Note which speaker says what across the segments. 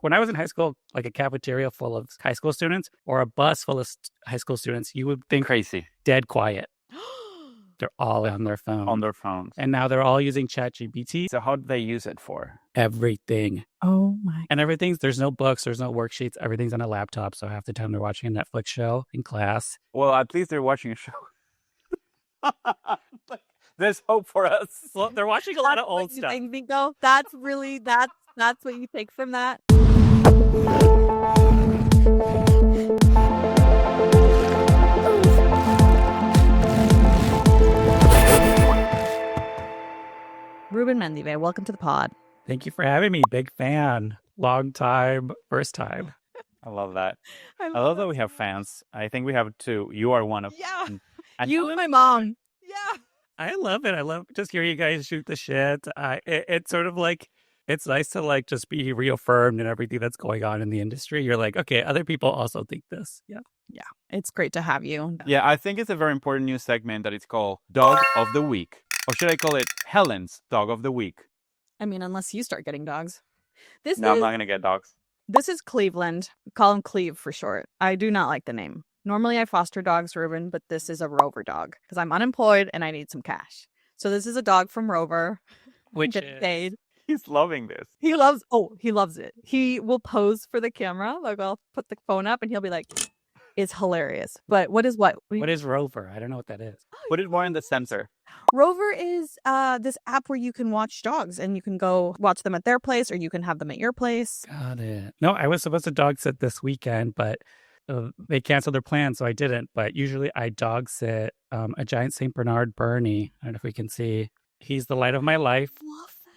Speaker 1: when I was in high school, like a cafeteria full of high school students or a bus full of high school students, you would think
Speaker 2: Crazy.
Speaker 1: dead quiet. They're all on their phone.
Speaker 2: On their phones.
Speaker 1: And now they're all using ChatGPT.
Speaker 2: So how do they use it for?
Speaker 1: Everything.
Speaker 3: Oh my.
Speaker 1: And there's no books, there's no worksheets. Everything's on a laptop. So half the time they're watching a Netflix show in class.
Speaker 2: Well, at least they're watching a show. There's hope for us.
Speaker 1: Well, they're watching a lot of old
Speaker 3: you
Speaker 1: stuff.
Speaker 3: think, Nico? That's really, that's what you take from that? Rubén Mendive, welcome to the pod.
Speaker 1: Thank you for having me. Big fan. Long time, first time.
Speaker 2: I love that. I love that we have fans. I think we have two. You are one of
Speaker 3: Yeah.
Speaker 2: them.
Speaker 3: You and my mom. Yeah.
Speaker 1: I love it. I love just hearing you guys shoot the shit. It's sort of like, it's nice to like just be reaffirmed in everything that's going on in the industry. You're like, okay, other people also think this. Yeah.
Speaker 3: Yeah. It's great to have you.
Speaker 2: Yeah, I think it's a very important new segment that it's called Dog of the Week. Or should I call it Helen's Dog of the Week?
Speaker 3: I mean, unless you start getting dogs.
Speaker 2: I'm not going to get dogs.
Speaker 3: This is Cleveland. Call him Cleve for short. I do not like the name. Normally I foster dogs, Rubén, but this is a Rover dog because I'm unemployed and I need some cash. So this is a dog from Rover.
Speaker 1: Which
Speaker 3: Getting
Speaker 1: is...
Speaker 3: paid.
Speaker 2: He's loving this.
Speaker 3: He loves it. He will pose for the camera. Like I'll put the phone up and he'll be like, it's hilarious. But what is
Speaker 1: Rover? I don't know what that is.
Speaker 2: Put it more in the center.
Speaker 3: Rover is this app where you can watch dogs and you can go watch them at their place or you can have them at your place.
Speaker 1: Got it. No, I was supposed to dog sit this weekend, but they canceled their plan, so I didn't. But usually I dog sit a giant St. Bernard Bernie. I don't know if we can see. He's the light of my life.
Speaker 3: Love that.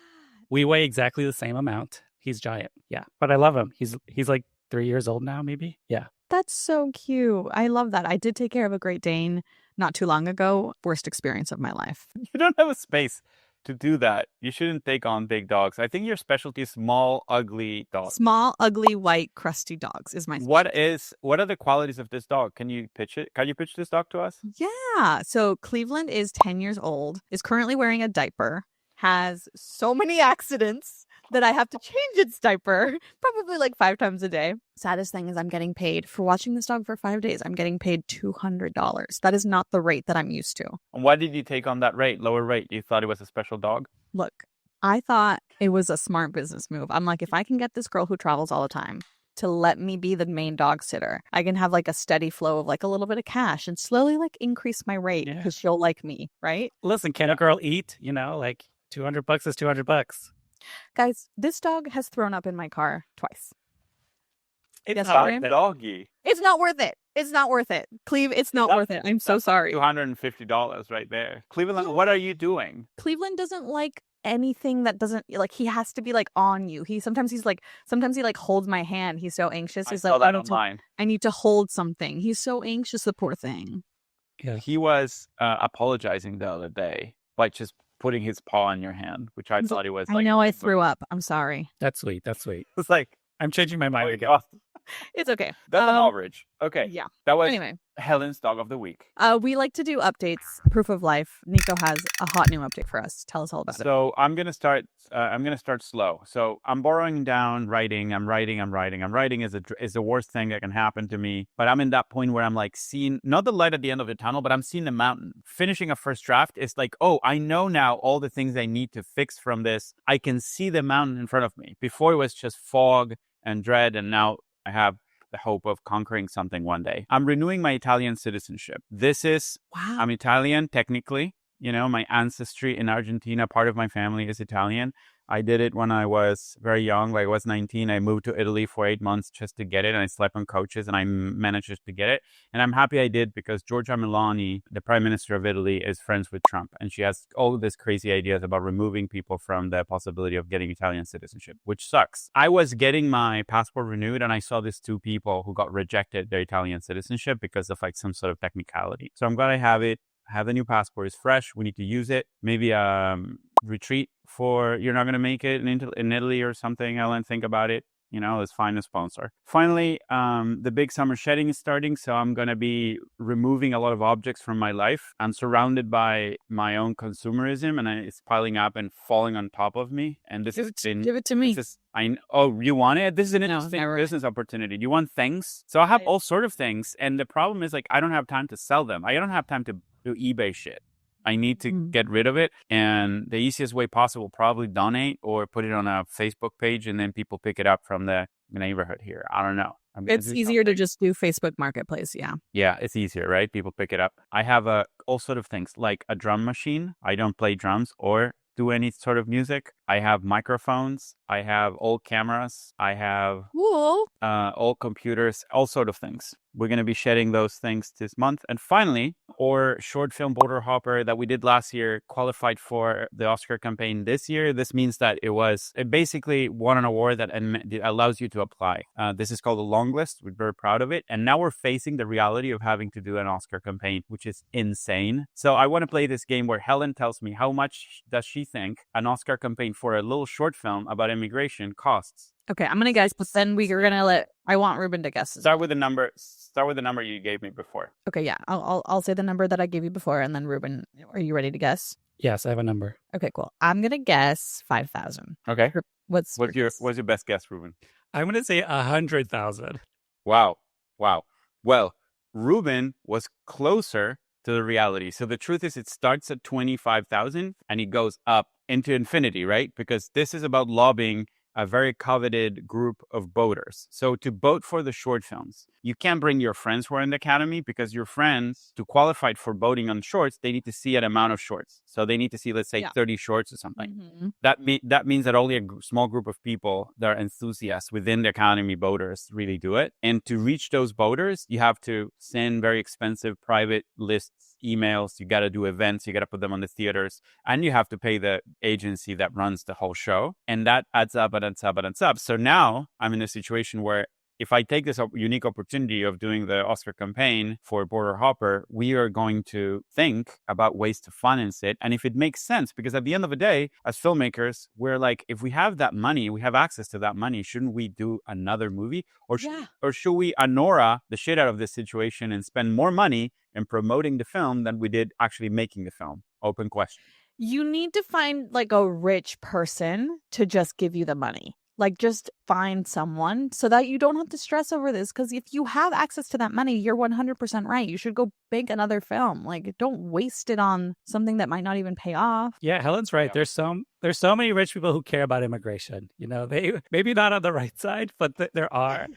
Speaker 1: We weigh exactly the same amount. He's giant. Yeah. But I love him. He's like 3 years old now, maybe. Yeah.
Speaker 3: That's so cute. I love that. I did take care of a Great Dane not too long ago. Worst experience of my life.
Speaker 2: You don't have a space to do that. You shouldn't take on big dogs. I think your specialty is small, ugly dogs.
Speaker 3: Small, ugly, white, crusty dogs is my specialty.
Speaker 2: What are the qualities of this dog? Can you pitch it? Can you pitch this dog to us?
Speaker 3: Yeah. So Cleveland is 10 years old, is currently wearing a diaper, has so many accidents that I have to change its diaper probably like 5 times a day. Saddest thing is I'm getting paid for watching this dog for 5 days. I'm getting paid $200. That is not the rate that I'm used to.
Speaker 2: And why did you take on that rate, lower rate? You thought it was a special dog?
Speaker 3: Look, I thought it was a smart business move. I'm like, if I can get this girl who travels all the time to let me be the main dog sitter, I can have like a steady flow of like a little bit of cash and slowly like increase my rate because she'll like me, right?
Speaker 1: Listen, can a girl eat? Like $200 is $200.
Speaker 3: Guys, this dog has thrown up in my car twice.
Speaker 2: It's not doggy.
Speaker 3: It's not worth it. It's not worth it. Cleve, it's not worth it. I'm so sorry.
Speaker 2: $250 right there. Cleveland, what are you doing?
Speaker 3: Cleveland doesn't like anything that doesn't like he has to be like on you. Sometimes he like holds my hand. He's so anxious. He's like, I need to hold something. He's so anxious, the poor thing.
Speaker 2: Yeah. He was apologizing the other day by just putting his paw on your hand, which I thought it was like...
Speaker 3: I know I threw up. I'm sorry.
Speaker 1: That's sweet.
Speaker 2: It's like...
Speaker 1: I'm changing my mind again.
Speaker 3: It's okay.
Speaker 2: That's an average. Okay.
Speaker 3: Yeah.
Speaker 2: That was
Speaker 3: anyway.
Speaker 2: Helen's Dog of the Week.
Speaker 3: We like to do updates, proof of life. Nico has a hot new update for us. Tell us all about it.
Speaker 2: So I'm gonna start slow. So I'm borrowing down writing. I'm writing is the worst thing that can happen to me. But I'm in that point where I'm like seeing not the light at the end of the tunnel, but I'm seeing the mountain. Finishing a first draft is like, oh, I know now all the things I need to fix from this. I can see the mountain in front of me. Before it was just fog and dread, and now I have the hope of conquering something one day. I'm renewing my Italian citizenship. I'm Italian technically. My ancestry in Argentina, part of my family is Italian. I did it when I was very young. Like I was 19. I moved to Italy for 8 months just to get it. And I slept on couches and I managed to get it. And I'm happy I did because Giorgia Meloni, the prime minister of Italy, is friends with Trump. And she has all these crazy ideas about removing people from the possibility of getting Italian citizenship, which sucks. I was getting my passport renewed and I saw these 2 people who got rejected their Italian citizenship because of like some sort of technicality. So I'm glad I have it. Have the new passport. It's fresh. We need to use it. Maybe retreat for you're not going to make it in Italy or something. Helen, think about it. let's find a sponsor. Finally, the big summer shedding is starting. So I'm going to be removing a lot of objects from my life. I'm surrounded by my own consumerism and it's piling up and falling on top of me. And this is
Speaker 3: Give it to me.
Speaker 2: You want it? This is an interesting business opportunity. You want things? So I have all sort of things. And the problem is I don't have time to sell them. I don't have time to do eBay shit. I need to get rid of it. And the easiest way possible, probably donate or put it on a Facebook page and then people pick it up from the neighborhood here. I don't know.
Speaker 3: It's easier to just do Facebook Marketplace. Yeah.
Speaker 2: Yeah, it's easier, right? People pick it up. I have all sort of things like a drum machine. I don't play drums or do any sort of music. I have microphones. I have old cameras. I have old computers, all sort of things. We're going to be shedding those things this month. And finally, our short film Borderhopper that we did last year qualified for the Oscar campaign this year. This means that it basically won an award that allows you to apply. This is called a long list. We're very proud of it. And now we're facing the reality of having to do an Oscar campaign, which is insane. So I want to play this game where Helen tells me how much does she think an Oscar campaign for a little short film about immigration costs.
Speaker 3: Okay, I'm gonna guess, but then we're gonna I want Ruben to guess.
Speaker 2: Start with the number you gave me before.
Speaker 3: Okay, yeah, I'll say the number that I gave you before, and then Ruben, are you ready to guess?
Speaker 1: Yes, I have a number.
Speaker 3: Okay, cool. I'm gonna guess 5,000.
Speaker 2: Okay.
Speaker 3: What's
Speaker 2: your best guess, Ruben?
Speaker 1: I'm gonna say 100,000.
Speaker 2: Wow. Well, Ruben was closer to the reality. So the truth is, it starts at 25,000 and it goes up into infinity, right? Because this is about lobbying a very coveted group of boaters. So to vote for the short films, you can't bring your friends who are in the Academy because your friends, to qualify for voting on shorts, they need to see an amount of shorts. So they need to see, let's say, 30 shorts or something. Mm-hmm. That means that only a small group of people that are enthusiasts within the Academy voters really do it. And to reach those voters, you have to send very expensive private lists, emails. You got to do events. You got to put them on the theaters. And you have to pay the agency that runs the whole show. And that adds up and adds up and adds up. So now I'm in a situation where if I take this unique opportunity of doing the Oscar campaign for Borderhopper, we are going to think about ways to finance it. And if it makes sense, because at the end of the day, as filmmakers, we're like, if we have that money, we have access to that money, shouldn't we do another movie? Or should we Anora the shit out of this situation and spend more money in promoting the film than we did actually making the film? Open question.
Speaker 3: You need to find a rich person to just give you the money. Just find someone so that you don't have to stress over this. Because if you have access to that money, you're 100% right. You should go make another film. Don't waste it on something that might not even pay off.
Speaker 1: Yeah, Helen's right. Yeah. There's so many rich people who care about immigration. They maybe not on the right side, but there are.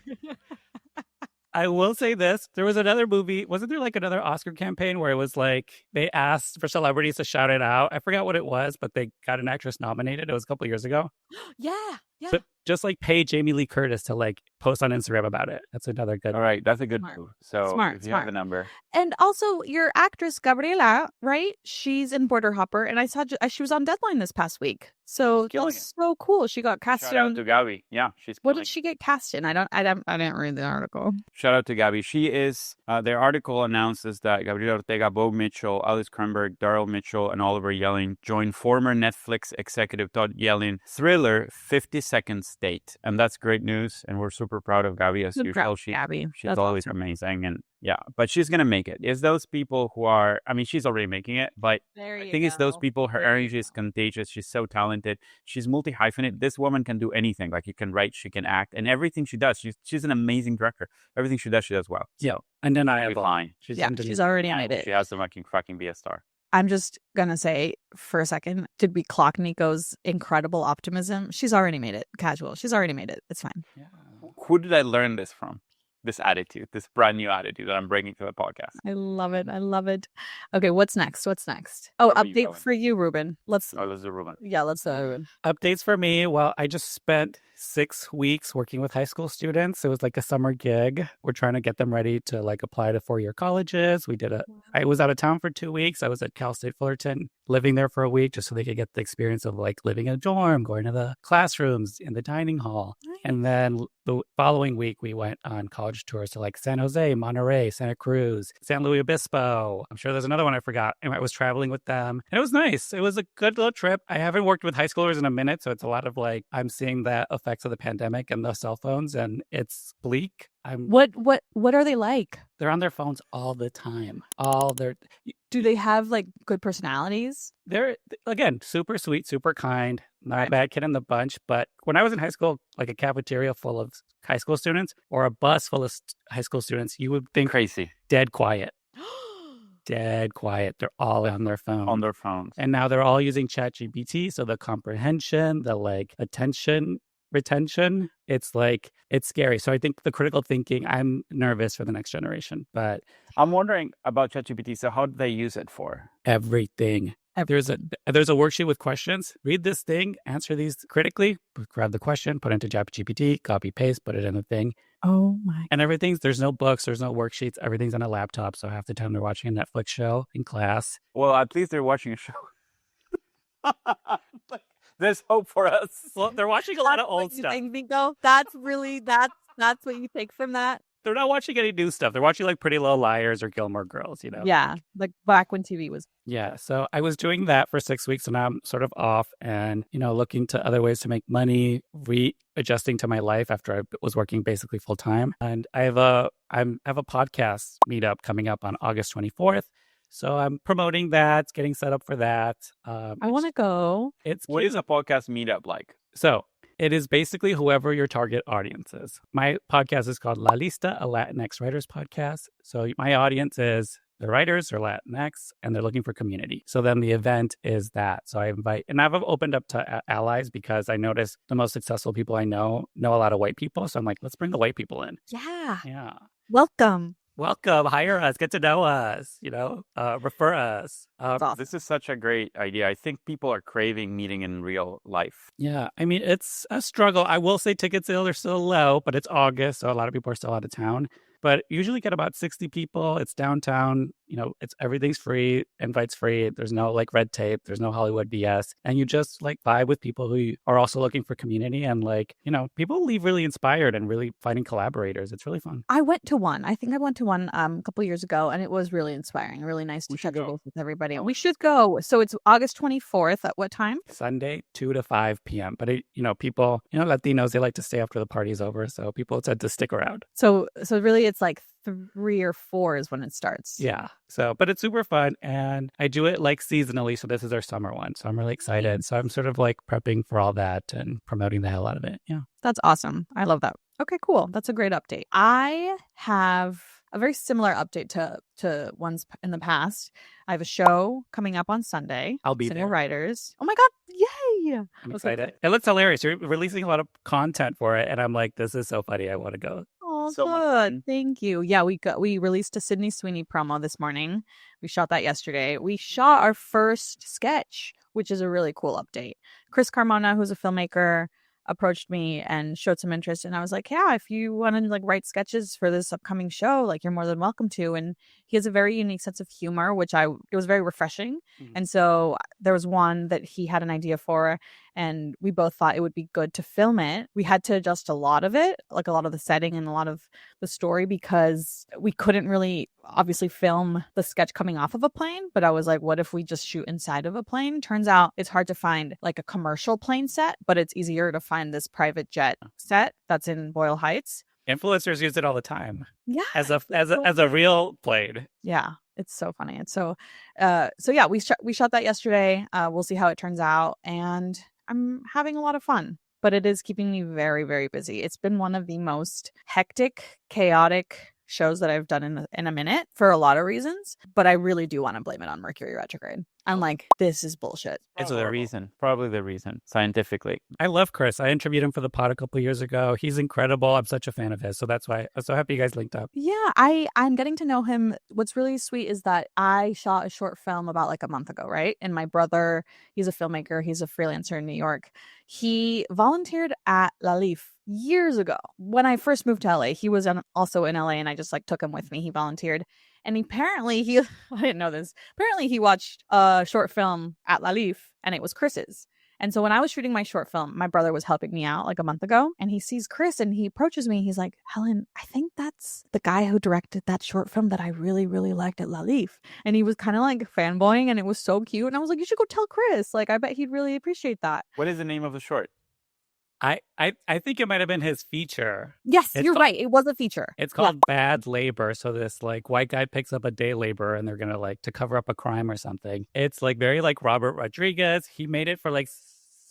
Speaker 1: I will say this. There was another movie. Wasn't there another Oscar campaign where it was they asked for celebrities to shout it out? I forgot what it was, but they got an actress nominated. It was a couple of years ago.
Speaker 3: Yeah.
Speaker 1: But just pay Jamie Lee Curtis to post on Instagram about it. That's another good.
Speaker 2: All right, that's a good move. So if you have the number.
Speaker 3: And also your actress Gabriela, right? She's in Borderhopper, and I saw she was on Deadline this past week. So that was so cool. She got cast in.
Speaker 2: Shout out to Gabi. Yeah, she's.
Speaker 3: What did she get cast in? I didn't read the article.
Speaker 2: Shout out to Gabi. She is. Their article announces that Gabriela Ortega, Bo Mitchell, Alice Kronberg, Daryl Mitchell, and Oliver Yelling joined former Netflix executive Todd Yellin thriller 50 Seconds Date, and that's great news. And we're super proud of Gabi as usual. She's that's always awesome. Amazing, and yeah, but she's gonna make it. It's those people who are. I mean, she's already making it, but I think it's those people. Her energy is contagious. She's so talented. She's multi-hyphenate. This woman can do anything. She can write, she can act, and everything she does. She's an amazing director. Everything she does well.
Speaker 1: Yeah, undeniable.
Speaker 2: Fine.
Speaker 3: She's already made it.
Speaker 2: She has to fucking be a star.
Speaker 3: I'm just gonna say for a second, did we clock Nico's incredible optimism? She's already made it. Casual. She's already made it. It's fine.
Speaker 2: Yeah. Who did I learn this from? This attitude, this brand new attitude that I'm bringing to the podcast.
Speaker 3: I love it. Okay, what's next? Oh, update for you, Ruben. Let's
Speaker 2: do Ruben.
Speaker 3: Yeah, let's do Ruben.
Speaker 1: Updates for me. Well, I just spent 6 weeks working with high school students. It was a summer gig. We're trying to get them ready to apply to 4-year colleges. I was out of town for 2 weeks. I was at Cal State Fullerton, living there for a week just so they could get the experience of living in a dorm, going to the classrooms in the dining hall. Nice. And then the following week, we went on college tours to San Jose, Monterey, Santa Cruz, San Luis Obispo. I'm sure there's another one I forgot. And I was traveling with them. And it was nice. It was a good little trip. I haven't worked with high schoolers in a minute, so it's a lot of I'm seeing that effect effects of the pandemic and the cell phones, and it's bleak.
Speaker 3: What are they like?
Speaker 1: They're on their phones all the time.
Speaker 3: Do they have like good personalities?
Speaker 1: They're, again, super sweet, super kind, not a bad kid in the bunch. But when I was in high school, like a cafeteria full of high school students or a bus full of high school students, you would think
Speaker 2: Crazy.
Speaker 1: dead quiet. Dead quiet. They're all on their phone.
Speaker 2: On their phones.
Speaker 1: And now they're all using ChatGPT. So the comprehension, the like attention retention, it's scary. So I think the critical thinking, I'm nervous for the next generation. But
Speaker 2: I'm wondering about ChatGPT. So how do they use it for?
Speaker 1: everything. There's a worksheet with questions. Read this thing, answer these critically, grab the question, put it into ChatGPT, copy, paste, put it in the thing.
Speaker 3: Oh my.
Speaker 1: And there's no books, there's no worksheets. Everything's on a laptop. So half the time they're watching a Netflix show in class.
Speaker 2: Well, at least they're watching a show. There's hope for us.
Speaker 1: Well, they're watching a lot of old stuff.
Speaker 3: Nico? That's what you take from that?
Speaker 1: They're not watching any new stuff. They're watching like Pretty Little Liars or Gilmore Girls, you know?
Speaker 3: Yeah, like back when TV was.
Speaker 1: Yeah, so I was doing that for 6 weeks, and now I'm sort of off and, looking to other ways to make money, readjusting to my life after I was working basically full time. And I have a podcast meetup coming up on August 24th. So I'm promoting that, getting set up for that.
Speaker 3: I want to go.
Speaker 2: What is a podcast meetup like?
Speaker 1: So it is basically whoever your target audience is. My podcast is called La Lista, a Latinx writers podcast. So my audience is the writers are Latinx and they're looking for community. So then the event is that. So I invite, and I've opened up to allies because I noticed the most successful people I know a lot of white people. So I'm like, let's bring the white people in.
Speaker 3: Yeah.
Speaker 1: Yeah.
Speaker 3: Welcome,
Speaker 1: hire us, get to know us, refer us.
Speaker 3: awesome.
Speaker 2: This is such a great idea. I think people are craving meeting in real life.
Speaker 1: Yeah, I mean, it's a struggle. I will say ticket sales are still low, but it's August, so a lot of people are still out of town. But usually get about 60 people. It's downtown. Everything's free. Invites free. There's no like red tape. There's no Hollywood BS. And you just like vibe with people who are also looking for community. And people leave really inspired and really finding collaborators. It's really fun.
Speaker 3: I went to one. I think I went to one a couple years ago, and it was really inspiring. Really nice to touch base with everybody. And we should go. So it's August 24th. At what time?
Speaker 1: Sunday, 2 to 5 p.m. But people, Latinos, they like to stay after the party's over. So people tend to stick around.
Speaker 3: So really, it's like 3 or 4 is when it starts.
Speaker 1: Yeah. So, but it's super fun. And I do it like seasonally. So this is our summer one. So I'm really excited. So I'm sort of like prepping for all that and promoting the hell out of it. Yeah.
Speaker 3: That's awesome. I love that. Okay, cool. That's a great update. I have a very similar update to ones in the past. I have a show coming up on Sunday.
Speaker 1: I'll be
Speaker 3: Single
Speaker 1: there.
Speaker 3: Writers. Oh my God. Yay.
Speaker 1: I'm excited. It looks hilarious. You're releasing a lot of content for it. And I'm like, this is so funny. I want to go.
Speaker 3: Oh,
Speaker 2: So much fun.
Speaker 3: good. Thank you. Yeah, we released a Sydney Sweeney promo this morning. We shot that yesterday. We shot our first sketch, which is a really cool update. Chris Carmona, who's a filmmaker, approached me and showed some interest, and I was like, yeah, if you want to like write sketches for this upcoming show, like you're more than welcome to. And he has a very unique sense of humor, it was very refreshing.
Speaker 1: Mhm.
Speaker 3: And so there was one that he had an idea for, and we both thought it would be good to film it. We had to adjust a lot of it, like a lot of the setting and a lot of the story, because we couldn't really obviously film the sketch coming off of a plane. But I was like, what if we just shoot inside of a plane? Turns out it's hard to find like a commercial plane set, but it's easier to find this private jet set that's in Boyle Heights.
Speaker 1: Influencers use it all the time
Speaker 3: Yeah.
Speaker 1: as a real plane.
Speaker 3: Yeah. It's so funny. And so yeah, we shot that yesterday. We'll see how it turns out. And I'm having a lot of fun, but it is keeping me very, very busy. It's been one of the most hectic, chaotic shows that I've done in a minute for a lot of reasons, but I really do want to blame it on Mercury retrograde. I'm like, this is bullshit.
Speaker 2: It's the reason, probably the reason, scientifically.
Speaker 1: I love Chris. I interviewed him for the pod a couple of years ago. He's incredible. I'm such a fan of his. So that's why I'm so happy you guys linked up.
Speaker 3: Yeah, I'm getting to know him. What's really sweet is that I shot a short film about like a month ago, right? And my brother, he's a filmmaker. He's a freelancer in New York. He volunteered at La Leaf years ago. When I first moved to LA, he was also in LA, and I just like took him with me. He volunteered. And apparently I didn't know this. Apparently he watched a short film at La Leaf, and it was Chris's. And so when I was shooting my short film, my brother was helping me out like a month ago, and he sees Chris and he approaches me. He's like, Helen, I think that's the guy who directed that short film that I really, really liked at La Leaf. And he was kind of like fanboying, and it was so cute. And I was like, you should go tell Chris. Like, I bet he'd really appreciate that.
Speaker 2: What is the name of the short?
Speaker 1: I think it might have been his feature.
Speaker 3: Yes,
Speaker 1: It's
Speaker 3: you're
Speaker 1: called-
Speaker 3: right. It was a feature.
Speaker 1: It's called Bad Labor. So this like white guy picks up a day labor and they're gonna like to cover up a crime or something. It's like very like Robert Rodriguez. He made it for like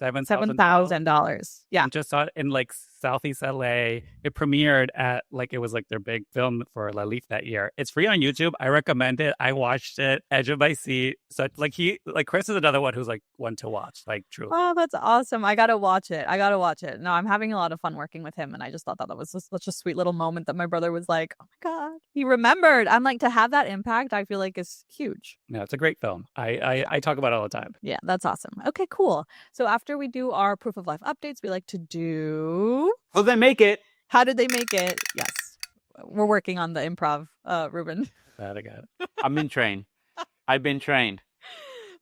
Speaker 1: $7,000.
Speaker 3: $7,000. Yeah.
Speaker 1: I just saw it in like Southeast LA. It premiered at like it was like their big film for La Leaf that year. It's free on YouTube. I recommend it. I watched it, edge of my seat. So like Chris is another one who's like one to watch. Like truly.
Speaker 3: Oh, that's awesome. I gotta watch it. No, I'm having a lot of fun working with him, and I just thought that was just such a sweet little moment that my brother was like, oh my God, he remembered. I'm like, to have that impact, I feel like is huge.
Speaker 1: No, it's a great film. I talk about it all the time.
Speaker 3: Yeah, that's awesome. Okay, cool. So after we do our proof of life updates, we like to do
Speaker 2: Will they make it?
Speaker 3: how did they make it? Yes. We're working on the improv, Ruben.
Speaker 1: That I got it.
Speaker 2: I've been trained. I've been trained.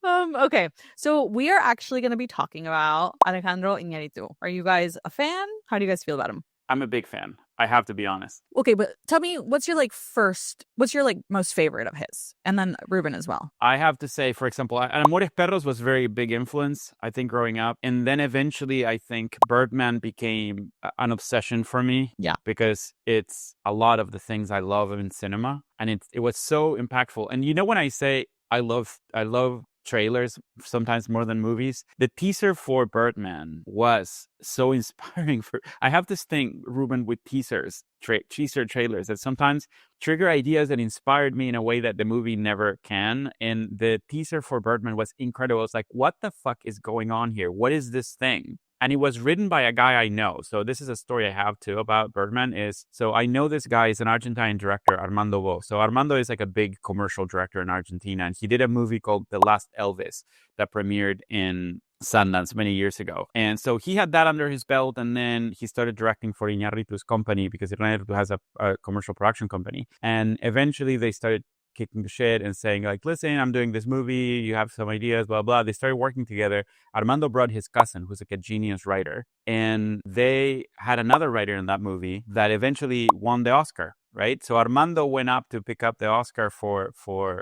Speaker 3: Okay, so we are actually going to be talking about Alejandro Iñárritu. Are you guys a fan? How do you guys feel about him?
Speaker 2: I'm a big fan. I have to be honest.
Speaker 3: Okay, but tell me, what's your most favorite of his? And then Ruben as well.
Speaker 2: I have to say, for example, Amores Perros was very big influence, I think, growing up. And then eventually, I think Birdman became an obsession for me.
Speaker 3: Yeah.
Speaker 2: Because it's a lot of the things I love in cinema. And it was so impactful. And you know, when I say I love trailers sometimes more than movies, the teaser for Birdman was so inspiring. I have this thing, Ruben, with teaser trailers that sometimes trigger ideas that inspired me in a way that the movie never can. And the teaser for Birdman was incredible. It's like, what the fuck is going on here? What is this thing? And it was written by a guy I know. So this is a story I have too about Birdman so I know this guy is an Argentine director, Armando Bo. So Armando is like a big commercial director in Argentina. And he did a movie called The Last Elvis that premiered in Sundance many years ago. And so he had that under his belt. And then he started directing for Iñárritu's company because Iñárritu has a commercial production company. And eventually they started kicking the shit and saying like, listen, I'm doing this movie, you have some ideas, blah, blah. They started working together. Armando brought his cousin, who's like a genius writer. And they had another writer in that movie that eventually won the Oscar, right? So Armando went up to pick up the Oscar for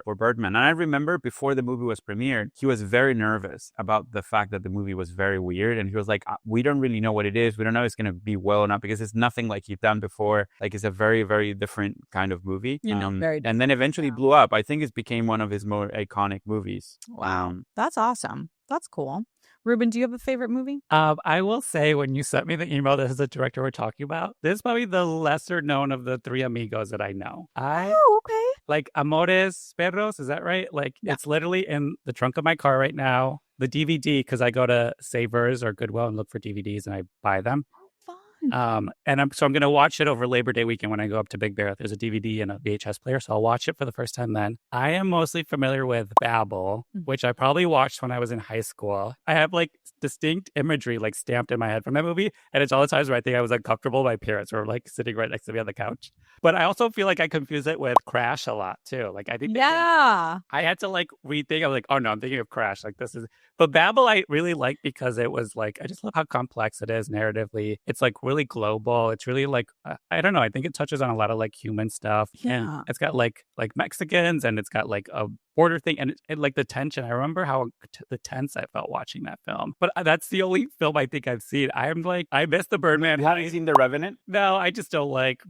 Speaker 2: Birdman. And I remember before the movie was premiered, he was very nervous about the fact that the movie was very weird. And he was like, we don't really know what it is. We don't know if it's going to be well enough because it's nothing like he's done before. Like it's a very, very different kind of movie.
Speaker 3: Very different.
Speaker 2: And then eventually blew up. I think it became one of his more iconic movies.
Speaker 3: Wow. That's awesome. That's cool. Ruben, do you have a favorite movie?
Speaker 1: I will say when you sent me the email, this is the director we're talking about. This is probably the lesser known of the three amigos that I know.
Speaker 3: Oh, okay.
Speaker 1: Like Amores Perros, is that right? Like It's literally in the trunk of my car right now. The DVD, because I go to Savers or Goodwill and look for DVDs and I buy them.
Speaker 3: Fun.
Speaker 1: And I'm going to watch it over Labor Day weekend when I go up to Big Bear. There's a DVD and a VHS player, so I'll watch it for the first time then. I am mostly familiar with Babel, which I probably watched when I was in high school. I have like distinct imagery like stamped in my head from that movie, and it's all the times where I think I was uncomfortable. My parents were like sitting right next to me on the couch. But I also feel like I confuse it with Crash a lot too. Like I think I had to like rethink. I was like, oh no, I'm thinking of Crash. Like this is. But Babel I really like because it was like I just love how complex it is narratively. It's like really global. It's really like I don't know. I think it touches on a lot of like human stuff.
Speaker 3: Yeah.
Speaker 1: And it's got like Mexicans and it's got like a border thing and like the tension. I remember how the tense I felt watching that film. But that's the only film I think I've seen. I'm like I miss the Birdman.
Speaker 2: Have you seen The Revenant?
Speaker 1: No, I just don't like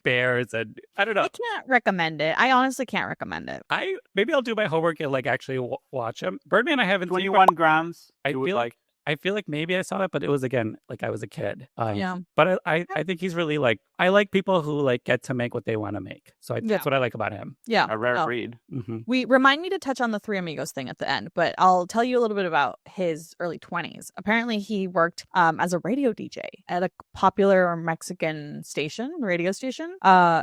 Speaker 1: bears and I don't know.
Speaker 3: I can't recommend it. I honestly can't recommend it.
Speaker 1: Maybe I'll do my homework and like actually watch them. Birdman I haven't
Speaker 2: 21
Speaker 1: seen.
Speaker 2: grams.
Speaker 1: I feel like maybe I saw it, but it was again like I was a kid.
Speaker 3: Yeah.
Speaker 1: But I think he's really like I like people who like get to make what they want to make. So that's what I like about him.
Speaker 3: Yeah.
Speaker 2: A rare breed.
Speaker 1: Mm-hmm.
Speaker 3: We remind me to touch on the Three Amigos thing at the end, but I'll tell you a little bit about his early 20s. Apparently, he worked as a radio DJ at a popular Mexican radio station.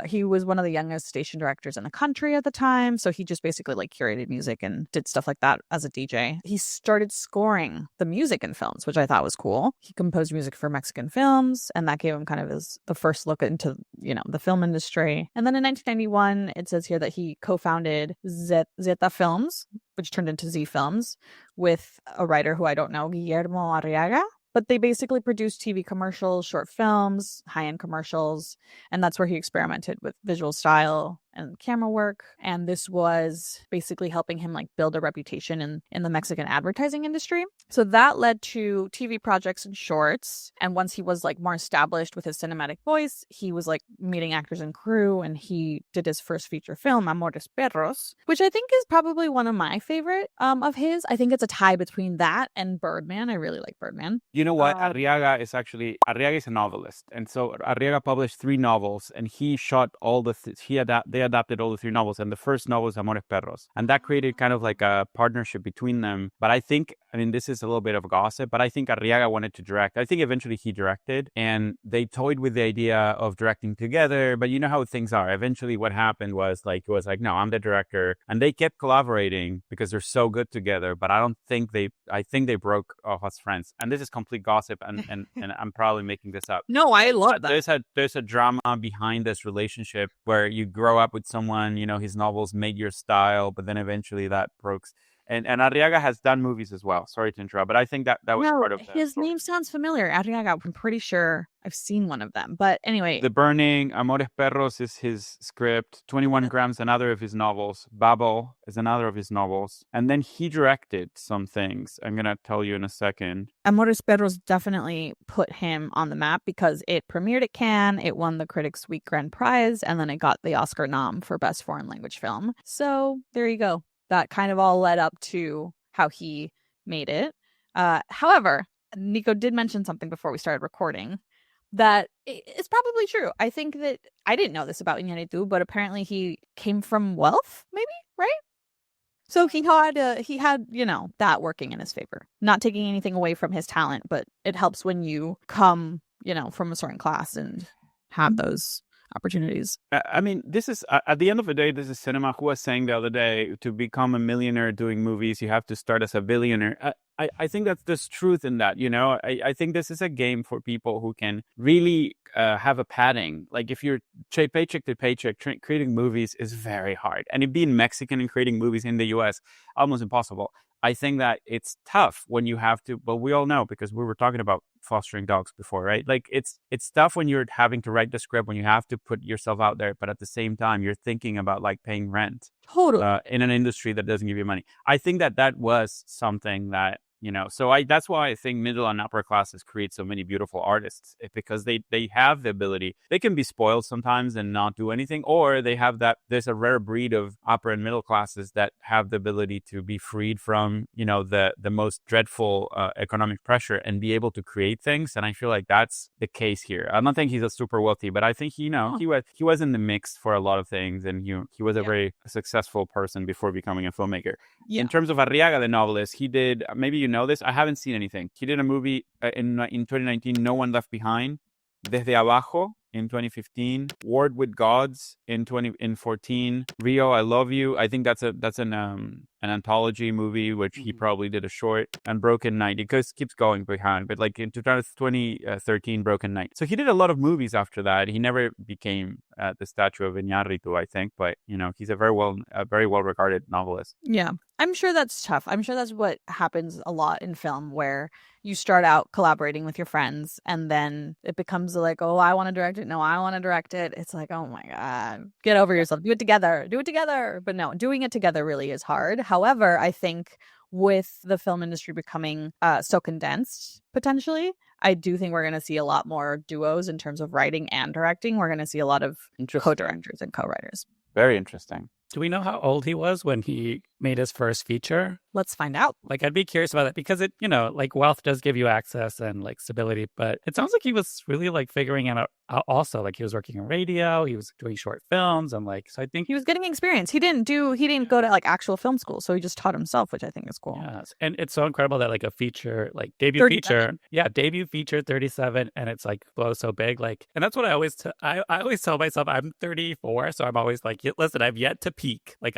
Speaker 3: He was one of the youngest station directors in the country at the time, so he just basically like curated music and did stuff like that as a DJ. He started scoring the music in films, which I thought was cool. He composed music for Mexican films, and that gave him kind of the first look into, the film industry. And then in 1991, it says here that he co-founded Zeta Films, which turned into Z Films, with a writer who I don't know, Guillermo Arriaga. But they basically produced TV commercials, short films, high-end commercials, and that's where he experimented with visual style and camera work. And this was basically helping him like build a reputation in the Mexican advertising industry. So that led to TV projects and shorts. And once he was like more established with his cinematic voice, he was like meeting actors and crew, and he did his first feature film, Amores Perros, which I think is probably one of my favorite of his. I think it's a tie between that and Birdman. I really like Birdman.
Speaker 2: You know what? Arriaga is a novelist. And so Arriaga published 3 novels, and he shot all they adapted all the 3 novels. And the first novel was Amores Perros. And that created kind of like a partnership between them. But I think, this is a little bit of gossip, but I think Arriaga wanted to direct. I think eventually he directed, and they toyed with the idea of directing together. But you know how things are. Eventually what happened was like, no, I'm the director. And they kept collaborating because they're so good together. But I think they broke off as friends. And this is complete gossip, and I'm probably making this up.
Speaker 3: No, I love that.
Speaker 2: There's a drama behind this relationship where you grow up with someone, his novels made your style, but then eventually that broke. And Arriaga has done movies as well. Sorry to interrupt, but I think that was part of
Speaker 3: his story. Name sounds familiar. Arriaga, I'm pretty sure I've seen one of them. But anyway.
Speaker 2: The Burning, Amores Perros is his script. 21 Grams, another of his novels. Babel is another of his novels. And then he directed some things. I'm going to tell you in a second.
Speaker 3: Amores Perros definitely put him on the map because it premiered at Cannes, it won the Critics' Week Grand Prize, and then it got the Oscar nom for Best Foreign Language Film. So there you go. That kind of all led up to how he made it. However, Nico did mention something before we started recording that is probably true. I think that I didn't know this about Iñárritu, but apparently he came from wealth, maybe, right? So he had, that working in his favor. Not taking anything away from his talent, but it helps when you come, from a certain class and have those opportunities.
Speaker 2: This is, at the end of the day, this is cinema. Who was saying the other day, to become a millionaire doing movies, you have to start as a billionaire. I think that there's truth in that, I think this is a game for people who can really have a padding. Like if you're paycheck to paycheck, creating movies is very hard. And being Mexican and creating movies in the US, almost impossible. I think that it's tough when you have to, but we all know because we were talking about fostering dogs before, right? Like it's tough when you're having to write the script, when you have to put yourself out there, but at the same time, you're thinking about like paying rent in an industry that doesn't give you money. I think that was something that, so that's why I think middle and upper classes create so many beautiful artists, because they have the ability. They can be spoiled sometimes and not do anything, or they have that. There's a rare breed of upper and middle classes that have the ability to be freed from, the most dreadful economic pressure and be able to create things. And I feel like that's the case here. I don't think he's a super wealthy, but I think he was in the mix for a lot of things, and he was a very successful person before becoming a filmmaker. Yeah. In terms of Arriaga, the novelist, he did, maybe you know this, I haven't seen anything. He did a movie in 2019, No One Left Behind, Desde Abajo in 2015, Word with Gods in 2014, Rio, I Love You. I think that's an anthology movie, which he probably did a short, and Broken Night. It keeps going behind, but like in 2013, Broken Night. So he did a lot of movies after that. He never became the statue of Iñárritu, I think, but he's a very well regarded novelist.
Speaker 3: Yeah, I'm sure that's tough. I'm sure that's what happens a lot in film, where you start out collaborating with your friends and then it becomes like, oh, I want to direct it. No, I want to direct it. It's like, oh my God, get over yourself. Do it together. But no, doing it together really is hard. However, I think with the film industry becoming so condensed, potentially, I do think we're going to see a lot more duos in terms of writing and directing. We're going to see a lot of co-directors and co-writers.
Speaker 2: Very interesting.
Speaker 1: Do we know how old he was when he made his first feature?
Speaker 3: Let's find out.
Speaker 1: Like, I'd be curious about that because it, like wealth does give you access and like stability, but it sounds like he was really like figuring it out also. Like he was working in radio, he was doing short films, and like, so I think
Speaker 3: he was getting experience. He didn't go to like actual film school, so he just taught himself, which I think is cool.
Speaker 1: Yes, and it's so incredible that like a feature, like debut feature, 37, and it's like blows so big. Like, and that's what I always tell myself. I'm 34, so I'm always like, listen, I've yet to peak. Like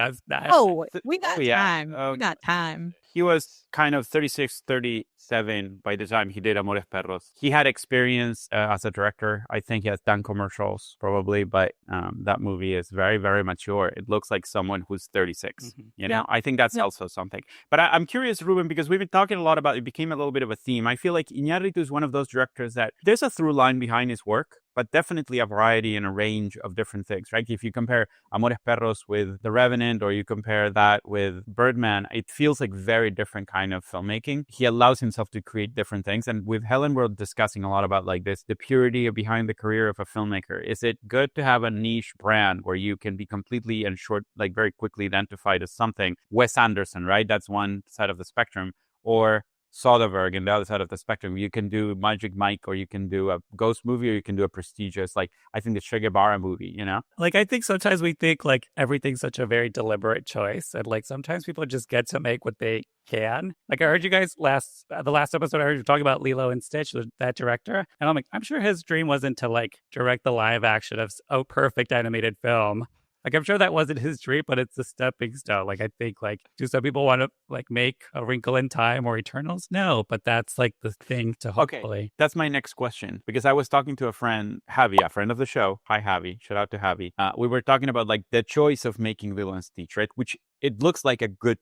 Speaker 1: we got time. We got time.
Speaker 2: he was kind of 36, 37 by the time he did Amores Perros. He had experience as a director. I think he has done commercials probably, but that movie is very, very mature. It looks like someone who's 36. You know, I think that's also something. But I'm curious, Ruben, because we've been talking a lot about it, became a little bit of a theme. I feel like Iñárritu is one of those directors that there's a through line behind his work, but definitely a variety and a range of different things, right? If you compare Amores Perros with The Revenant, or you compare that with Birdman, it feels like very different kind of filmmaking. He allows himself to create different things. And with Helen, we're discussing a lot about like this, the purity behind the career of a filmmaker. Is it good to have a niche brand where you can be completely and short, like very quickly identified as something? Wes Anderson, right? That's one side of the spectrum. Or Soderbergh, and the other side of the spectrum. You can do Magic Mike, or you can do a ghost movie, or you can do a prestigious, like I think the Che Guevara movie, you know?
Speaker 1: Like, I think sometimes we think like everything's such a very deliberate choice. And like sometimes people just get to make what they can. Like I heard you guys the last episode, I heard you talking about Lilo and Stitch, that director. And I'm like, I'm sure his dream wasn't to like direct the live action of a perfect animated film. Like, I'm sure that wasn't his dream, but it's a stepping stone. Like, I think, like, do some people want to, like, make A Wrinkle in Time or Eternals? No, but that's, like, the thing to hopefully.
Speaker 2: Okay, that's my next question. Because I was talking to a friend, Javi, a friend of the show. Hi, Javi. Shout out to Javi. We were talking about, like, the choice of making Lilo and Stitch, right? Which it looks like a good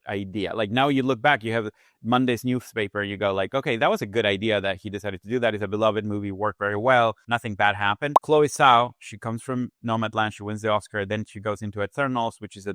Speaker 2: idea. Like, now you look back, you have Monday's newspaper, you go like, okay, that was a good idea that he decided to do that. It's a beloved movie, worked very well. Nothing bad happened. Chloe Zhao, she comes from Nomadland. She wins the Oscar. Then she goes into Eternals, which is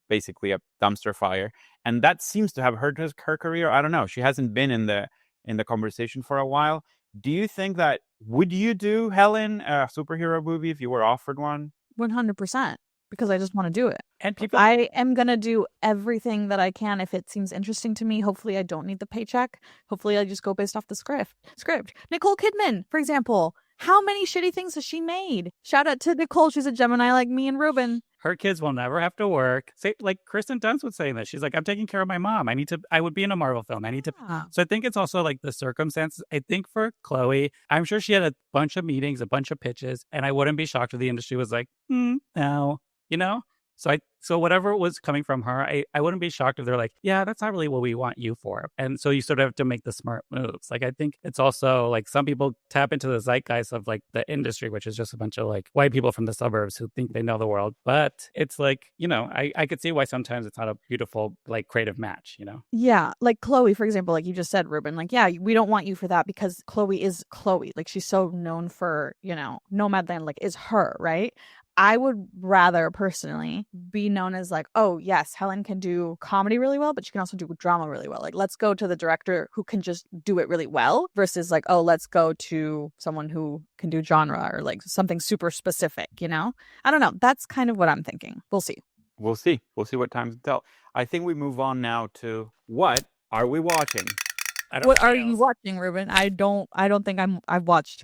Speaker 2: basically a dumpster fire. And that seems to have hurt her career. I don't know. She hasn't been in the conversation for a while. Do you think that, would you do, Helen, a superhero movie if you were offered one?
Speaker 3: 100%. Because I just want to do it.
Speaker 1: And people,
Speaker 3: I am going to do everything that I can if it seems interesting to me. Hopefully I don't need the paycheck. Hopefully I just go based off the script. Nicole Kidman, for example. How many shitty things has she made? Shout out to Nicole. She's a Gemini like me and Ruben.
Speaker 1: her kids will never have to work. Say, like Kristen Dunst was saying this. She's like, I'm taking care of my mom. I would be in a Marvel film. So I think it's also like the circumstances. I think for Chloe, I'm sure she had a bunch of meetings, a bunch of pitches, and I wouldn't be shocked if the industry was like, no, you know? So whatever was coming from her, I wouldn't be shocked if they're like, yeah, that's not really what we want you for. And so you sort of have to make the smart moves. Like, I think it's also like some people tap into the zeitgeist of like the industry, which is just a bunch of like white people from the suburbs who think they know the world. But it's like, you know, I could see why sometimes it's not a beautiful, like creative match, you know?
Speaker 3: Yeah. Like Chloe, for example, like you just said, Ruben, like, yeah, we don't want you for that because Chloe is Chloe. Like she's so known for, you know, Nomadland, like is her, right? I would rather personally be known as like, oh, yes, Helen can do comedy really well, but she can also do drama really well. Like, let's go to the director who can just do it really well versus like, oh, let's go to someone who can do genre or like something super specific, you know? I don't know. That's kind of what I'm thinking. We'll see.
Speaker 2: We'll see what time to tell. I think we move on now to what are we watching?
Speaker 3: What are you watching, Ruben? I don't think I've watched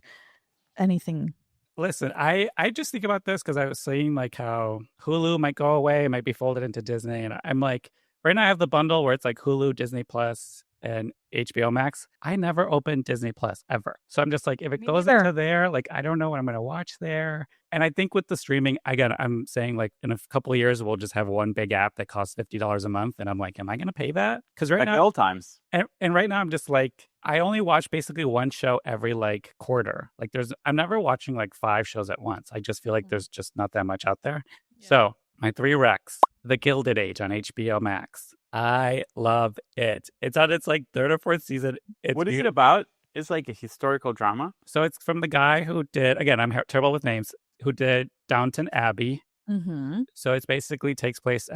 Speaker 3: anything.
Speaker 1: Listen, I just think about this because I was saying like how Hulu might go away, it might be folded into Disney. And I'm like, right now I have the bundle where it's like Hulu, Disney Plus, and HBO Max. I never open Disney Plus ever. So I'm just like, if it goes into there, like, I don't know what I'm going to watch there. And I think with the streaming, again, I'm saying like in a couple of years, we'll just have one big app that costs $50 a month. And I'm like, am I going to pay that? Because right
Speaker 2: like
Speaker 1: now,
Speaker 2: old times.
Speaker 1: And right now I'm just like, I only watch basically one show every like quarter. Like I'm never watching like 5 shows at once. I just feel like there's just not that much out there. Yeah. So my 3 recs, The Gilded Age on HBO Max. I love it. It's on its like 3rd or 4th season.
Speaker 2: What is it about? It's like a historical drama.
Speaker 1: So it's from the guy who did, again, I'm terrible with names, who did Downton Abbey.
Speaker 3: Mm-hmm.
Speaker 1: So it basically takes place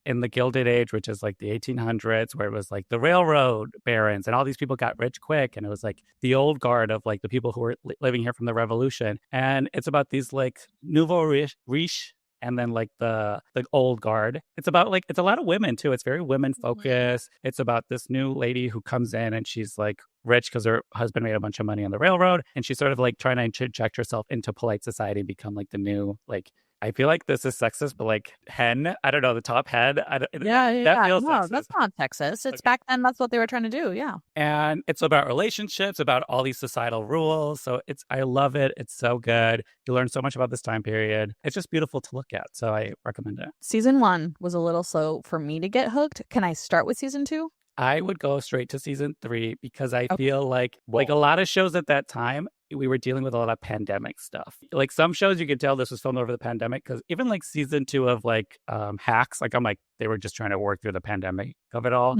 Speaker 1: in the Gilded Age, which is like the 1800s, where it was like the railroad barons and all these people got rich quick. And it was like the old guard of like the people who were living here from the revolution. And it's about these like nouveau riche and then like the old guard. It's about like, it's a lot of women too. It's very women focused. Mm-hmm. It's about this new lady who comes in and she's like rich because her husband made a bunch of money on the railroad. And she's sort of like trying to interject herself into polite society and become like the new like I feel like this is sexist, but like hen, I don't know, the top head.
Speaker 3: Yeah.
Speaker 1: That feels
Speaker 3: No,
Speaker 1: sexist.
Speaker 3: that's not Texas. It's
Speaker 1: Okay.
Speaker 3: back then. That's what they were trying to do. Yeah.
Speaker 1: And it's about relationships, about all these societal rules. So I love it. It's so good. You learn so much about this time period. It's just beautiful to look at. So I recommend it.
Speaker 3: Season 1 was a little slow for me to get hooked. Can I start with season 2?
Speaker 1: I would go straight to season 3 because I
Speaker 3: Okay.
Speaker 1: feel like a lot of shows at that time, we were dealing with a lot of pandemic stuff. Like some shows, you could tell this was filmed over the pandemic because even like season 2 of like Hacks, like I'm like, they were just trying to work through the pandemic of it all.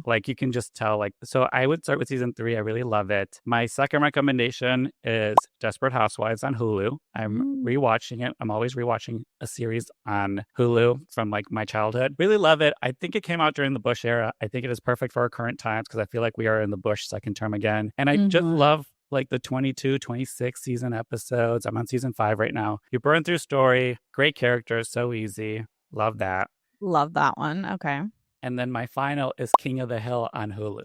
Speaker 1: Like you can just tell, like, so I would start with season 3. I really love it. My second recommendation is Desperate Housewives on Hulu. I'm rewatching it. I'm always rewatching a series on Hulu from like my childhood. Really love it. I think it came out during the Bush era. I think it is perfect for our current times because I feel like we are in the Bush second term again. And I just love like the 22, 26 season episodes. I'm on season 5 right now. You burn through story, great characters, so easy. Love that.
Speaker 3: Love that one. Okay.
Speaker 1: And then my final is King of the Hill on Hulu.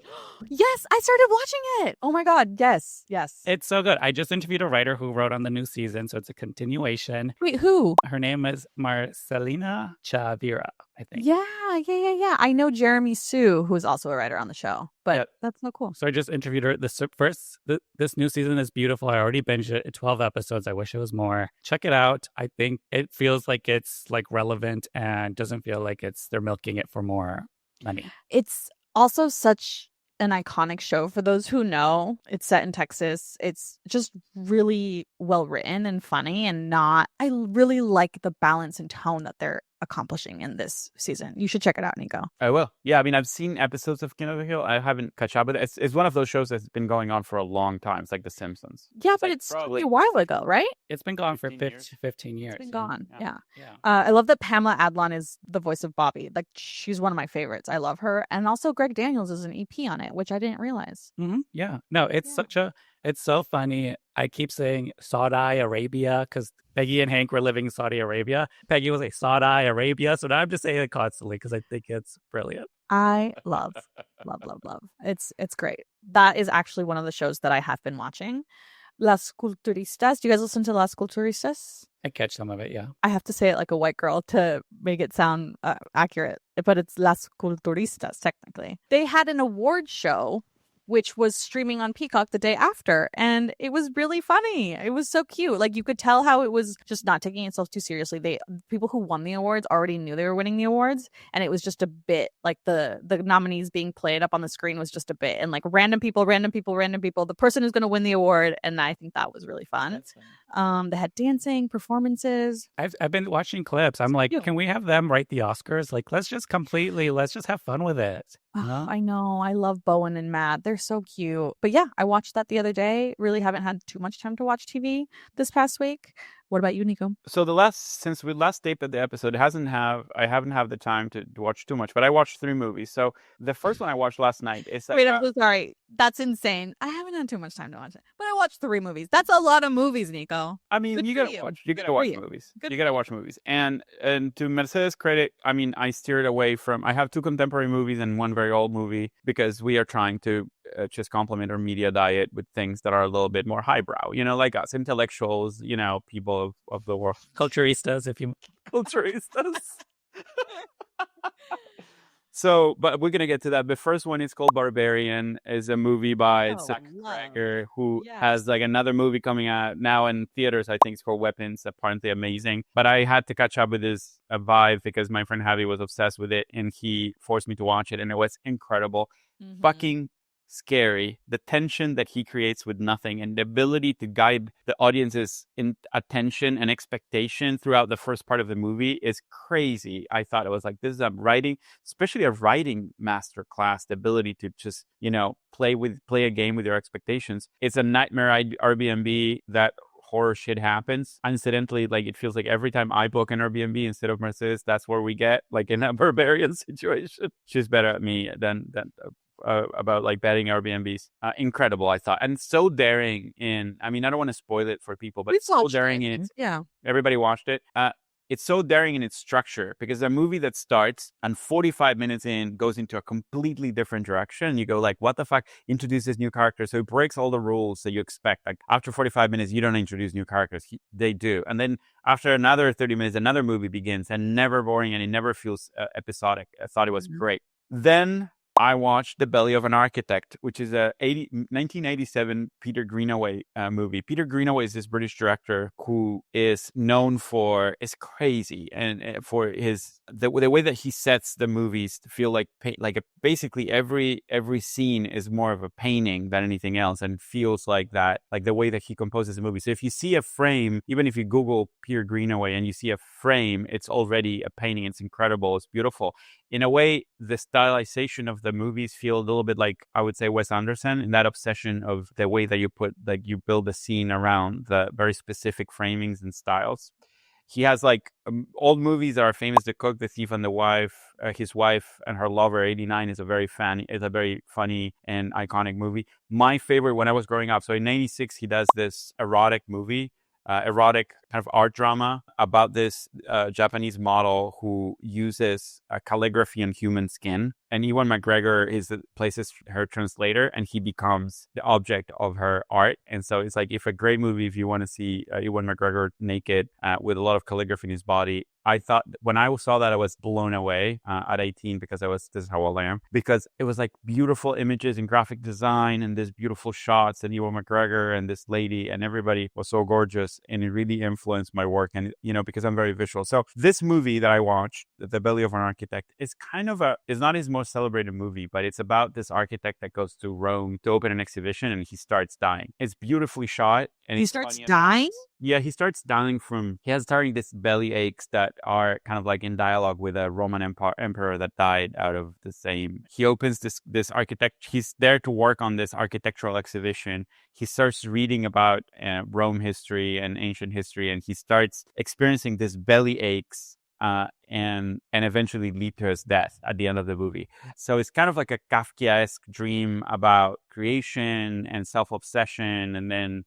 Speaker 3: Yes, I started watching it. Oh my God. Yes.
Speaker 1: It's so good. I just interviewed a writer who wrote on the new season, so it's a continuation.
Speaker 3: Wait, who?
Speaker 1: Her name is Marcelina Chavira, I think.
Speaker 3: Yeah. I know Jeremy Sue, who's also a writer on the show, but that's so cool.
Speaker 1: So I just interviewed her. This new season is beautiful. I already binged it. 12 episodes. I wish it was more. Check it out. I think it feels like it's like relevant and doesn't feel like they're milking it for more money.
Speaker 3: It's also such an iconic show. For those who know, it's set in Texas. It's just really well written and funny I really like the balance and tone that they're accomplishing in this season. You should check it out, Nico.
Speaker 2: I will. Yeah, I mean, I've seen episodes of King of the Hill. I haven't caught up with it. It's one of those shows that's been going on for a long time. It's like The Simpsons.
Speaker 3: Yeah, but it's probably a while ago, right?
Speaker 1: It's been gone for
Speaker 2: 15
Speaker 1: years.
Speaker 3: It's been gone. Yeah.
Speaker 1: Yeah.
Speaker 3: I love that Pamela Adlon is the voice of Bobby. Like, she's one of my favorites. I love her. And also Greg Daniels is an EP on it, which I didn't realize.
Speaker 1: Yeah. No, it's it's so funny. I keep saying Saudi Arabia because Peggy and Hank were living in Saudi Arabia. Peggy was like Saudi Arabia. So now I'm just saying it constantly because I think it's brilliant.
Speaker 3: I love. It's great. That is actually one of the shows that I have been watching. Las Culturistas. Do you guys listen to Las Culturistas?
Speaker 1: I catch some of it, yeah.
Speaker 3: I have to say it like a white girl to make it sound accurate, but it's Las Culturistas, technically. They had an award show, which was streaming on Peacock the day after. And it was really funny. It was so cute. Like, you could tell how it was just not taking itself too seriously. People who won the awards already knew they were winning the awards. And it was just a bit like the nominees being played up on the screen was just a bit. And like random people, the person who's going to win the award. And I think that was really fun. They had dancing, performances.
Speaker 1: I've been watching clips. I'm like, can we have them write the Oscars? Like, let's just have fun with it.
Speaker 3: I know. I love Bowen and Matt. They're so cute. But yeah, I watched that the other day. Really haven't had too much time to watch TV this past week. What about you, Nico?
Speaker 2: So since we last taped the episode, I haven't had the time to watch too much, but I watched 3 movies. So the first one I watched last night is
Speaker 3: wait, I'm so sorry. That's insane. I haven't had too much time to watch it, but I watched 3 movies. That's a lot of movies, Nico.
Speaker 2: I mean, you gotta watch movies. You gotta watch movies. And to Mercedes' credit, I mean, I steered away from. I have 2 contemporary movies and 1 very old movie because we are trying to just complement our media diet with things that are a little bit more highbrow. You know, like us, intellectuals. You know, people of the world,
Speaker 1: culturistas,
Speaker 2: culturistas. So, but we're gonna get to that. The first one is called Barbarian. Is a movie by Zach Cregger, who has like another movie coming out now in theaters. I think it's called Weapons. Apparently amazing. But I had to catch up with his vibe because my friend Javi was obsessed with it, and he forced me to watch it, and it was incredible. Fucking scary. The tension that he creates with nothing and the ability to guide the audience's attention and expectation throughout the first part of the movie is crazy. I thought it was like, this is a writing, especially a writing masterclass, the ability to just, you know, play a game with your expectations. It's a nightmare Airbnb that horror shit happens. Incidentally, like, it feels like every time I book an Airbnb instead of Mercedes, that's where we get, like, in a Barbarian situation. She's better at me than about like betting Airbnbs. Incredible, I thought, and so daring in. I mean, I don't want to spoil it for people, but so daring in.
Speaker 3: Yeah,
Speaker 2: everybody watched it. it's so daring in its structure, because a movie that starts and 45 minutes in goes into a completely different direction. You go like, what the fuck? Introduce this new character. So it breaks all the rules that you expect. Like after 45 minutes, you don't introduce new characters. They do. And then after another 30 minutes, another movie begins, and never boring, and it never feels episodic. I thought it was great. Then I watched The Belly of an Architect, which is a 1987 Peter Greenaway movie. Peter Greenaway is this British director who is known for, is crazy, and for the way that he sets the movies to feel like basically every scene is more of a painting than anything else, and feels like that, like the way that he composes the movie. So if you see a frame, even if you Google Peter Greenaway and you see a frame, it's already a painting. It's incredible. It's beautiful. In a way, the stylization of the movies feel a little bit like, I would say, Wes Anderson, in that obsession of the way that you build the scene around the very specific framings and styles. He has like old movies that are famous: The Cook, The Thief, and the Wife. His Wife and Her Lover, 89, is a very funny and iconic movie. My favorite when I was growing up. So in 96, he does this erotic movie. Erotic kind of art drama about this Japanese model who uses calligraphy on human skin. And Ewan McGregor plays her translator, and he becomes the object of her art. And so it's like, if you want to see Ewan McGregor naked with a lot of calligraphy in his body. I thought when I saw that, I was blown away at 18, because this is how old I am, because it was like beautiful images and graphic design and this beautiful shots, and Ewan McGregor and this lady, and everybody was so gorgeous, and it really influenced my work. And, because I'm very visual. So this movie that I watched, The Belly of an Architect, is is not his most celebrated movie, but it's about this architect that goes to Rome to open an exhibition, and he starts dying. It's beautifully shot. And
Speaker 3: he starts dying?
Speaker 2: Yeah, he starts dying he has starting this belly aches that are kind of like in dialogue with a Roman emperor that died out of the same. He opens this architect. He's there to work on this architectural exhibition. He starts reading about Rome history and ancient history, and he starts experiencing this belly aches and eventually lead to his death at the end of the movie. So it's kind of like a Kafkaesque dream about creation and self-obsession, and then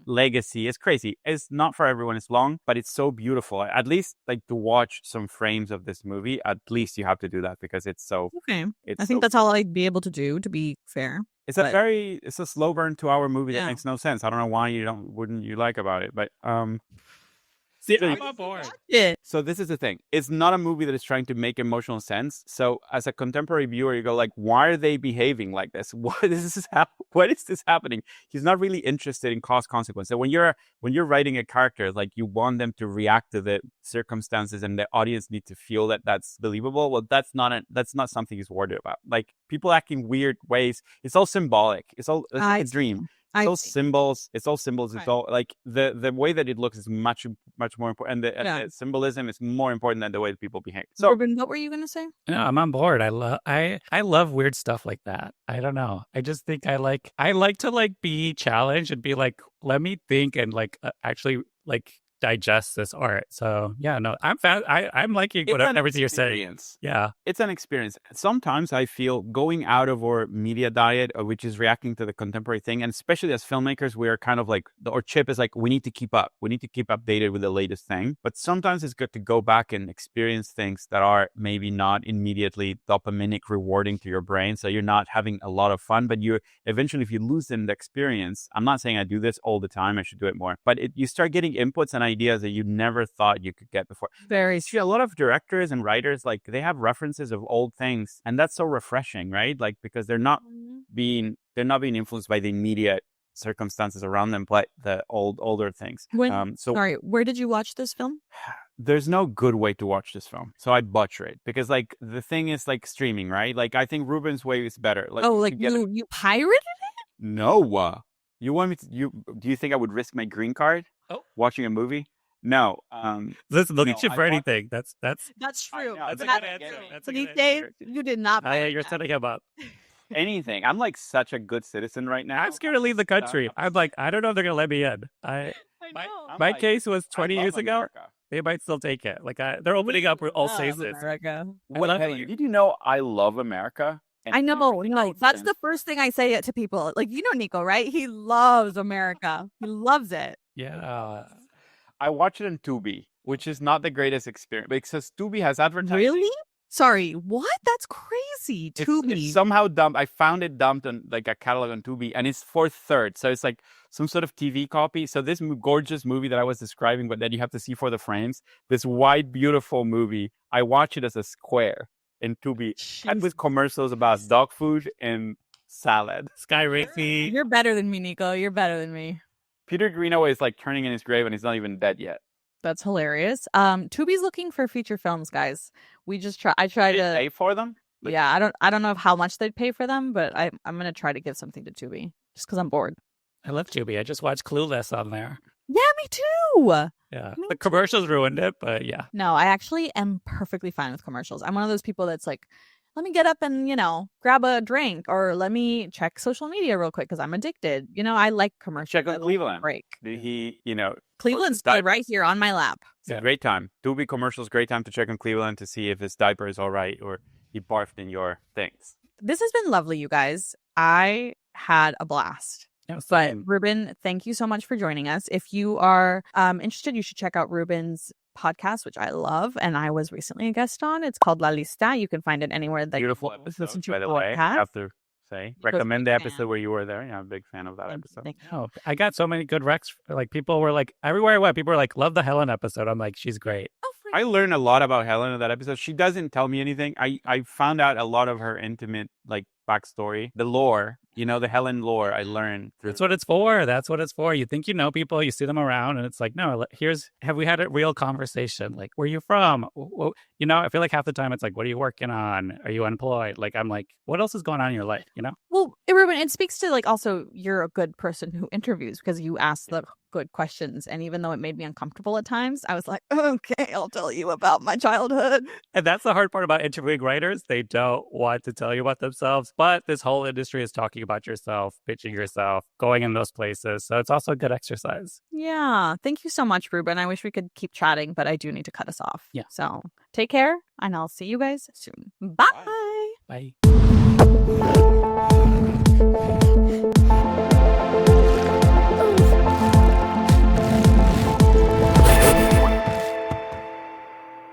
Speaker 2: legacy. It's crazy. It's not for everyone. It's long, but it's so beautiful. At least, like, to watch some frames of this movie, at least you have to do that, because it's so...
Speaker 3: Okay. I think that's all I'd be able to do, to be fair.
Speaker 2: It's a slow burn 2-hour movie that makes no sense. I don't know why wouldn't you like about it, but
Speaker 1: See, I'm on board.
Speaker 3: Yeah.
Speaker 2: So this is the thing. It's not a movie that is trying to make emotional sense. So as a contemporary viewer, you go like, why are they behaving like this? What is this happening? He's not really interested in cause consequence. So when you're writing a character, like, you want them to react to the circumstances, and the audience need to feel that that's believable. Well, that's not something he's worried about. Like, people acting weird ways. It's all symbolic. It's a dream. It's all symbols. It's all like the way that it looks is much, much more important. And the symbolism is more important than the way that people behave. So,
Speaker 3: Rubén, what were you going to say?
Speaker 1: No, I'm on board. I love weird stuff like that. I don't know. I just think I like to like be challenged and be like, let me think and like actually like digest this art. So yeah, no, I'm liking everything you're saying. Yeah, it's an experience. Sometimes I feel going out of our media diet, which is reacting to the contemporary thing, and especially as filmmakers, we are kind of like, our chip is like, we need to keep up. We need to keep updated with the latest thing. But sometimes it's good to go back and experience things that are maybe not immediately dopaminic rewarding to your brain. So you're not having a lot of fun, but you eventually, if you lose in the experience, I'm not saying I do this all the time, I should do it more, but you start getting inputs and ideas that you never thought you could get before.
Speaker 3: Very
Speaker 2: true. A lot of directors and writers, like, they have references of old things, and that's so refreshing, right? Like, because they're not being influenced by the immediate circumstances around them, but the older things.
Speaker 3: Sorry, where did you watch this film?
Speaker 2: There's no good way to watch this film, so I butcher it, because like the thing is like streaming, right? Like, I think Ruben's way is better. Like,
Speaker 3: you pirated it?
Speaker 2: No, you want me to? Do you think I would risk my green card watching a movie? No.
Speaker 1: Listen, they'll get you for anything. That's
Speaker 3: true.
Speaker 1: That's a good answer. That's a good
Speaker 3: These days,
Speaker 1: answer.
Speaker 3: you did not.
Speaker 1: You're setting him up.
Speaker 2: Anything. I'm like such a good citizen right now.
Speaker 1: I'm scared to leave the country. I'm like, I don't know if they're gonna let me in.
Speaker 3: I know.
Speaker 1: My case was 20 years ago.
Speaker 2: America.
Speaker 1: They might still take it. Like, they're opening up all seasons.
Speaker 2: Did you know I love America?
Speaker 3: I know. That's the first thing I say to people. Like, Nico, right? He loves America. He loves it.
Speaker 1: Yeah.
Speaker 2: I watch it on Tubi, which is not the greatest experience because Tubi has advertising.
Speaker 3: Really? Sorry, what? That's crazy. Tubi.
Speaker 2: It's somehow dumped. I found it dumped on like a catalog on Tubi, and it's for third. So it's like some sort of TV copy. So this gorgeous movie that I was describing, but that you have to see for the frames, this white, beautiful movie, I watch it as a square in Tubi, and with commercials about dog food and salad.
Speaker 1: Sky Racy.
Speaker 3: You're better than me, Nico. You're better than me.
Speaker 2: Peter Greenaway is like turning in his grave, and he's not even dead yet.
Speaker 3: That's hilarious. Tubi's looking for feature films, guys. I try to
Speaker 2: pay for them.
Speaker 3: Yeah, I don't know how much they'd pay for them, but I'm gonna try to give something to Tubi just because I'm bored.
Speaker 1: I love Tubi. I just watched Clueless on there.
Speaker 3: Yeah, me too.
Speaker 1: Yeah, the commercials ruined it, but yeah.
Speaker 3: No, I actually am perfectly fine with commercials. I'm one of those people that's like, let me get up and, grab a drink, or let me check social media real quick because I'm addicted. I like commercials.
Speaker 2: Check on Cleveland.
Speaker 3: Break.
Speaker 2: Cleveland's
Speaker 3: right here on my lap.
Speaker 2: It's a great time. Tubi commercials, great time to check on Cleveland to see if his diaper is all right or he barfed in your things.
Speaker 3: This has been lovely, you guys. I had a blast. But Rubén, thank you so much for joining us. If you are interested, you should check out Rubén's podcast, which I love, and I was recently a guest on. It's called La Lista. You can find it anywhere that
Speaker 2: beautiful
Speaker 3: you
Speaker 2: episode,
Speaker 3: listen to
Speaker 2: by the way. I have to say, recommend the episode where you were there. Yeah, I'm a big fan of that episode.
Speaker 1: Oh, I got so many good recs. Like people were like, everywhere I went, people were like, love the Helen episode. I'm like, she's great.
Speaker 2: I learned a lot about Helen in that episode. She doesn't tell me anything. I found out a lot of her intimate backstory, the lore, the Helen lore. I learned.
Speaker 1: That's what it's for. That's what it's for. You think you know people, you see them around, and it's like, no. Have we had a real conversation? Like, where are you from? I feel like half the time it's like, what are you working on? Are you employed? Like, I'm like, what else is going on in your life?
Speaker 3: Well, Rubén, it speaks to also you're a good person who interviews because you ask the good questions, and even though it made me uncomfortable at times, I was like, okay, I'll tell you about my childhood.
Speaker 1: And that's the hard part about interviewing writers. They don't want to tell you about themselves, but this whole industry is talking about yourself, pitching yourself, going in those places. So it's also a good exercise.
Speaker 3: Yeah. Thank you so much, Rubén. I wish we could keep chatting, but I do need to cut us off.
Speaker 1: Yeah.
Speaker 3: So take care, and I'll see you guys soon. Bye.
Speaker 1: Bye.